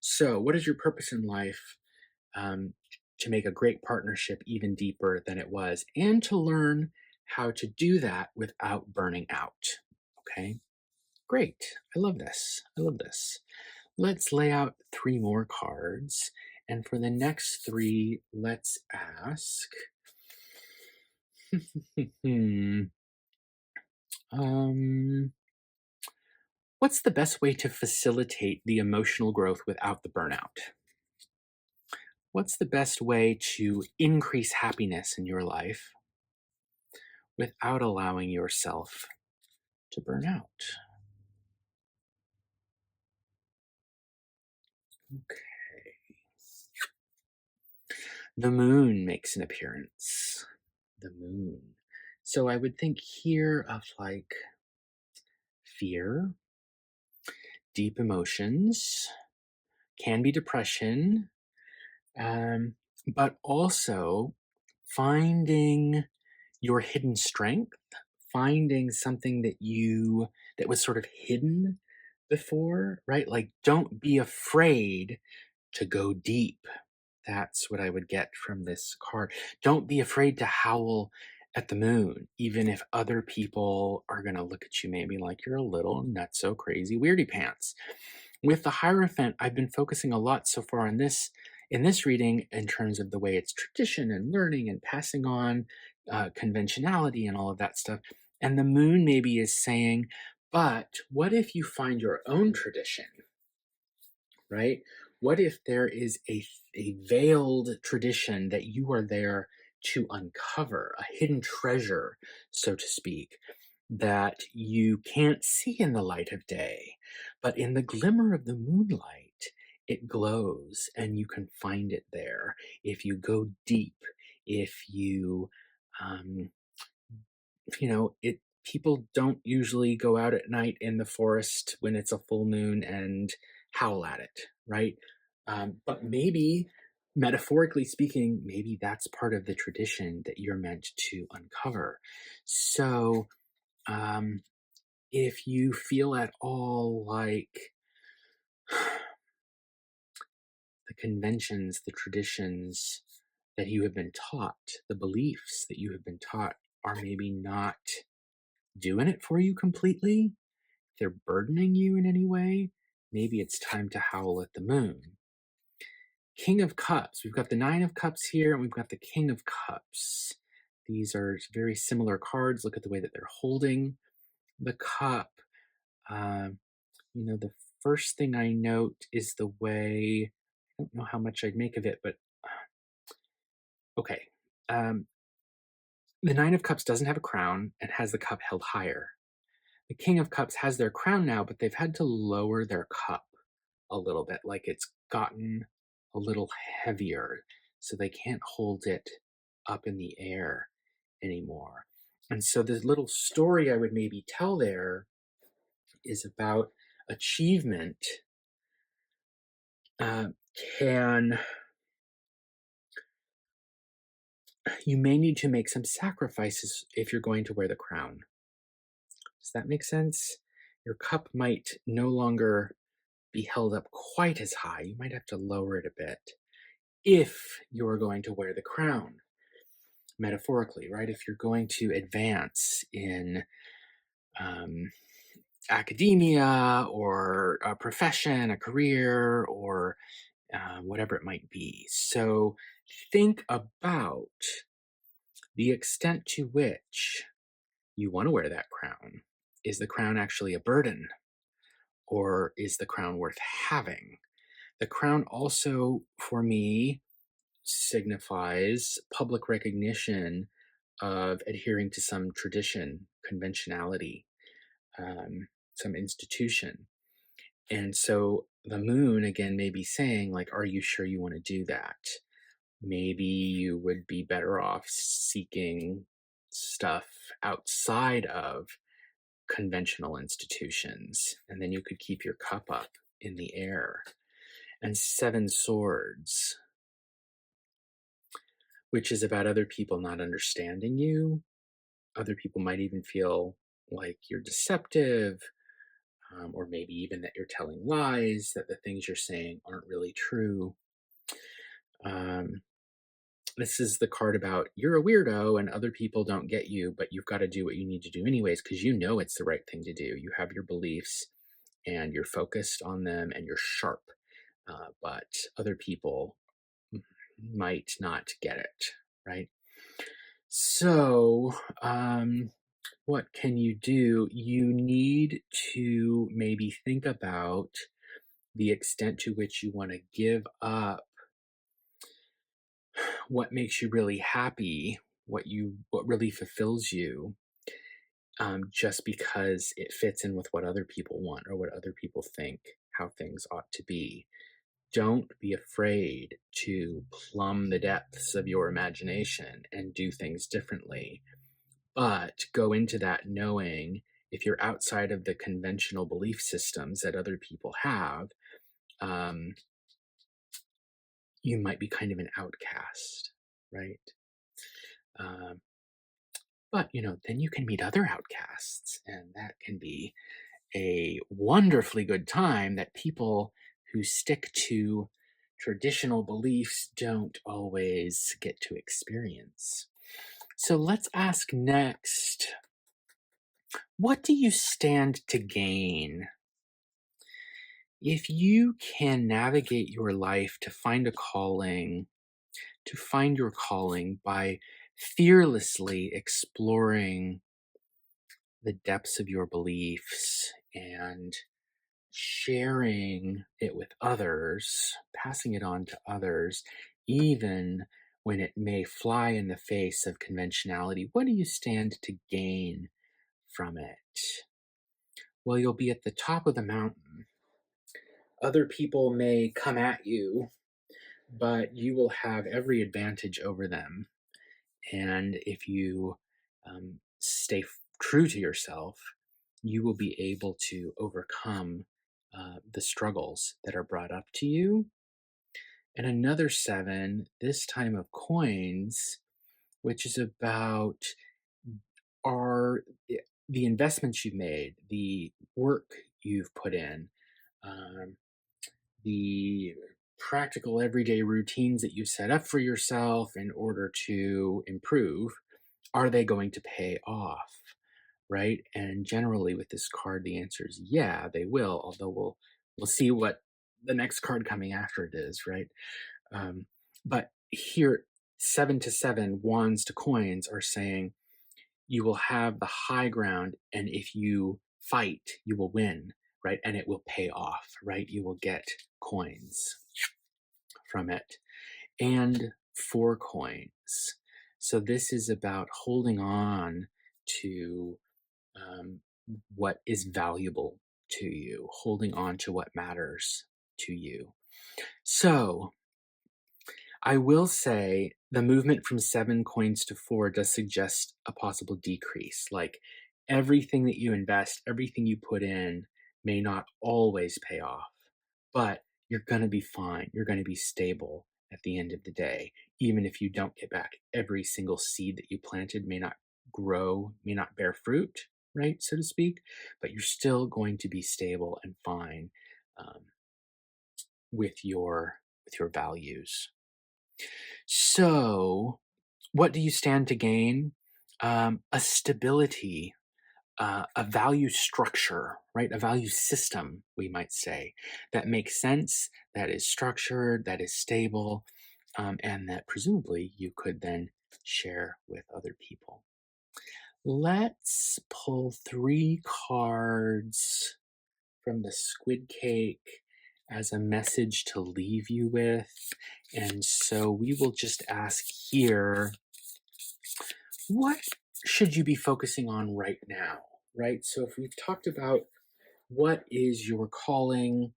A: So, what is your purpose in life? To make a great partnership even deeper than it was, and to learn how to do that without burning out. Okay, great. I love this. I love this. Let's lay out 3 more cards. And for the next 3, let's ask um, what's the best way to facilitate the emotional growth without the burnout? What's the best way to increase happiness in your life without allowing yourself to burn out? Okay. The moon makes an appearance. The moon. So I would think here of, like, fear, deep emotions, can be depression, um, but also finding your hidden strength, finding something that was sort of hidden before, right? Like, don't be afraid to go deep. That's what I would get from this card. Don't be afraid to howl at the moon, even if other people are going to look at you maybe like you're a little nutso crazy weirdy pants. With the Hierophant, I've been focusing a lot so far on this in this reading in terms of the way it's tradition and learning and passing on conventionality and all of that stuff. And the moon maybe is saying, but what if you find your own tradition, right? What if there is a veiled tradition that you are there to uncover, a hidden treasure, so to speak, that you can't see in the light of day, but in the glimmer of the moonlight, it glows and you can find it there if you go deep, if you, um, it people don't usually go out at night in the forest when it's a full moon and howl at it, right? But maybe, metaphorically speaking, maybe that's part of the tradition that you're meant to uncover. So, um, if you feel at all like the conventions, the traditions that you have been taught, the beliefs that you have been taught are maybe not doing it for you completely, they're burdening you in any way, maybe it's time to howl at the moon. King of Cups. We've got the 9 of Cups here, and we've got the King of Cups. These are very similar cards. Look at the way that they're holding the cup. The first thing I note is the way, I don't know how much I'd make of it, but okay. The 9 of Cups doesn't have a crown and has the cup held higher. The King of Cups has their crown now, but they've had to lower their cup a little bit, like it's gotten a little heavier, so they can't hold it up in the air anymore. And so the little story I would maybe tell there is about achievement can, you may need to make some sacrifices if you're going to wear the crown. Does that make sense? Your cup might no longer be held up quite as high. You might have to lower it a bit if you're going to wear the crown, metaphorically, right? If you're going to advance in academia or a profession, a career, or whatever it might be. So think about the extent to which you want to wear that crown. Is the crown actually a burden? Or is the crown worth having? The crown also, for me, signifies public recognition of adhering to some tradition, conventionality, some institution. And so the moon, again, may be saying, like, are you sure you want to do that? Maybe you would be better off seeking stuff outside of conventional institutions, and then you could keep your cup up in the air. And Seven Swords, which is about other people not understanding you. Other people might even feel like you're deceptive, or maybe even that you're telling lies, that the things you're saying aren't really true. This is the card about you're a weirdo and other people don't get you, but you've got to do what you need to do anyways because you know it's the right thing to do. You have your beliefs and you're focused on them and you're sharp, but other people might not get it, right? So, what can you do? You need to maybe think about the extent to which you want to give up what makes you really happy, what really fulfills you, just because it fits in with what other people want or what other people think how things ought to be. Don't be afraid to plumb the depths of your imagination and do things differently. But go into that knowing if you're outside of the conventional belief systems that other people have, you might be kind of an outcast, right? But, then you can meet other outcasts, and that can be a wonderfully good time that people who stick to traditional beliefs don't always get to experience. So let's ask next, what do you stand to gain? If you can navigate your life to find a calling, to find your calling by fearlessly exploring the depths of your beliefs and sharing it with others, passing it on to others, even when it may fly in the face of conventionality, what do you stand to gain from it? Well, you'll be at the top of the mountain. Other people may come at you, but you will have every advantage over them. And if you stay true to yourself, you will be able to overcome the struggles that are brought up to you. And another 7, this time of coins, which is about are the investments you've made, the work you've put in, the practical everyday routines that you set up for yourself in order to improve, are they going to pay off? Right? And generally with this card, the answer is yeah, they will, although we'll see what the next card coming after it is, right? But here, 7 to 7, wands to coins are saying you will have the high ground, and if you fight, you will win, right? And it will pay off, right? You will get coins from it. And 4 coins. So this is about holding on to what is valuable to you, holding on to what matters to you. So I will say the movement from 7 coins to 4 does suggest a possible decrease. Like everything that you invest, everything you put in may not always pay off, but you're going to be fine. You're going to be stable at the end of the day. Even if you don't get back every single seed that you planted, may not grow, may not bear fruit, right, so to speak, but you're still going to be stable and fine um, with your values. So, what do you stand to gain? A stability, a value structure, right? A value system, we might say, that makes sense, that is structured, that is stable, and that presumably you could then share with other people. Let's pull 3 cards from the squid cake as a message to leave you with. And so we will just ask here, what should you be focusing on right now? Right? So if we've talked about what is your calling,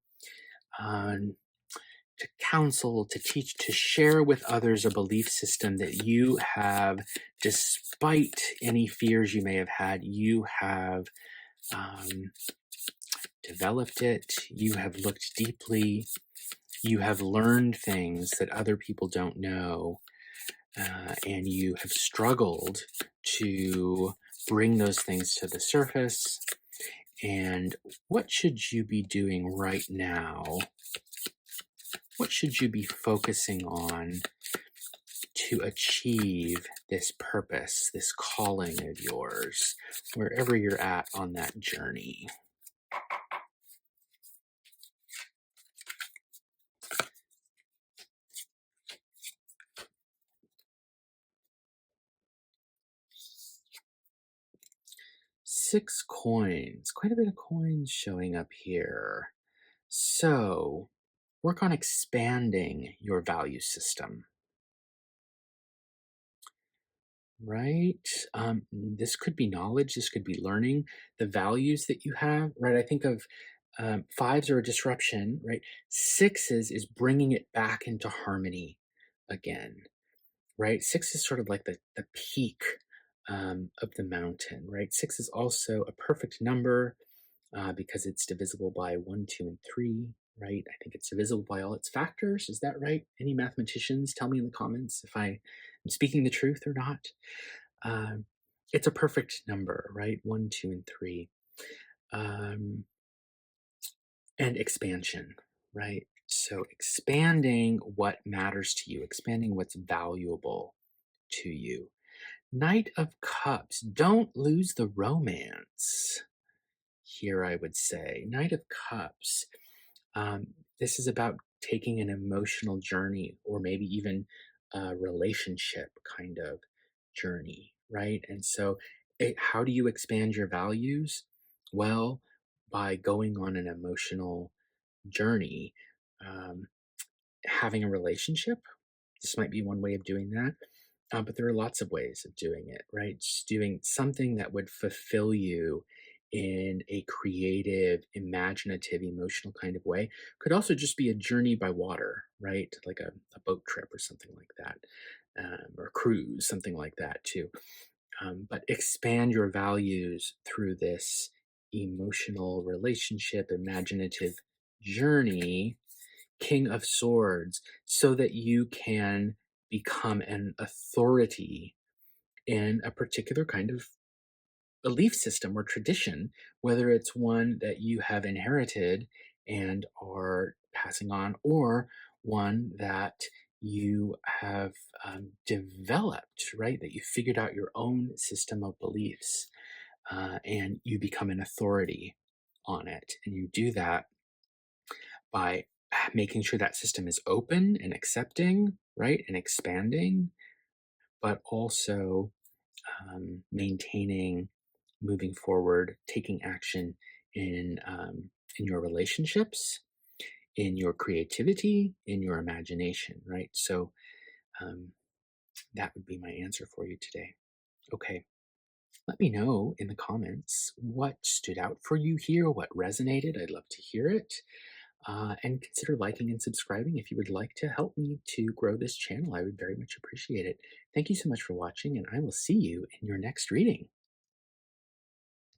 A: to counsel, to teach, to share with others a belief system that you have, despite any fears you may have had, you have developed it, you have looked deeply, you have learned things that other people don't know, and you have struggled to bring those things to the surface. And what should you be doing right now? What should you be focusing on to achieve this purpose, this calling of yours, wherever you're at on that journey? Six coins, quite a bit of coins showing up here. So, work on expanding your value system, right? This could be knowledge, this could be learning, the values that you have, right? I think of fives are a disruption, right? Sixes is bringing it back into harmony again, right? Six is sort of like the peak of the mountain, right? Six is also a perfect number because it's divisible by 1, 2, and 3, right? I think it's divisible by all its factors. Is that right? Any mathematicians, tell me in the comments if I am speaking the truth or not. Um, it's a perfect number, right? 1, 2, and 3. And expansion, right? So expanding what matters to you, expanding what's valuable to you. Knight of Cups, don't lose the romance here, I would say. Knight of Cups, this is about taking an emotional journey or maybe even a relationship kind of journey, right? And so, how do you expand your values? Well, by going on an emotional journey, um, having a relationship. This might be one way of doing that. But there are lots of ways of doing it, right? Just doing something that would fulfill you in a creative, imaginative, emotional kind of way. Could also just be a journey by water, right? Like a boat trip or something like that, or a cruise, something like that too. But expand your values through this emotional relationship, imaginative journey, King of Swords, so that you can become an authority in a particular kind of belief system or tradition, whether it's one that you have inherited and are passing on, or one that you have developed, right? That you figured out your own system of beliefs and you become an authority on it. And you do that by making sure that system is open and accepting, right? And expanding, but also maintaining, moving forward, taking action in your relationships, in your creativity, in your imagination, right? So um, that would be my answer for you today. Okay. Let me know in the comments what stood out for you here, what resonated. I'd love to hear it. And consider liking and subscribing if you would like to help me to grow this channel. I would very much appreciate it. Thank you so much for watching, and I will see you in your next reading.